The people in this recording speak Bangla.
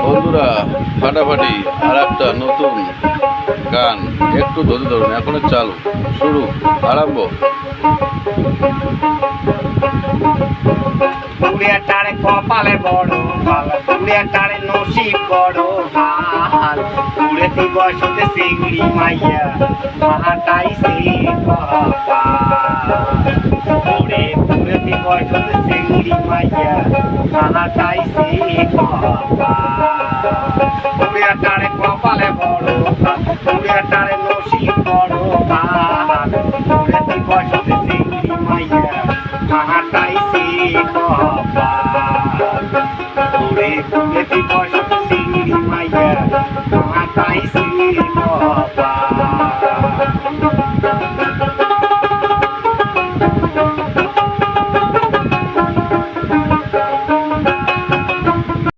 বন্ধুরা ফাটাফাটি আর একটা নতুন গান একটু ধরে ধরুন এখন চালু শুরু আরম্ভ। পুড়িয়াটারে কপালে বড় হাল, পুড়িয়াটারে নসিব বড় হাল, পুড়েতি বসতে সিংড়ি মাইয়া মাহাটাই সে পুড়েতি বসতে সিংড়ি মাইয়া মাহাটাই সে পুড়িয়াটারে কপালে বড় হাল, পুড়িয়াটারে নসিব বড় হাল, পুড়েতি বসতে সিংড়ি মাইয়া মাহাটাই সে পুড়ে পুড়েতি বসতে সিংড়ি মাইয়া মাহাটাই সে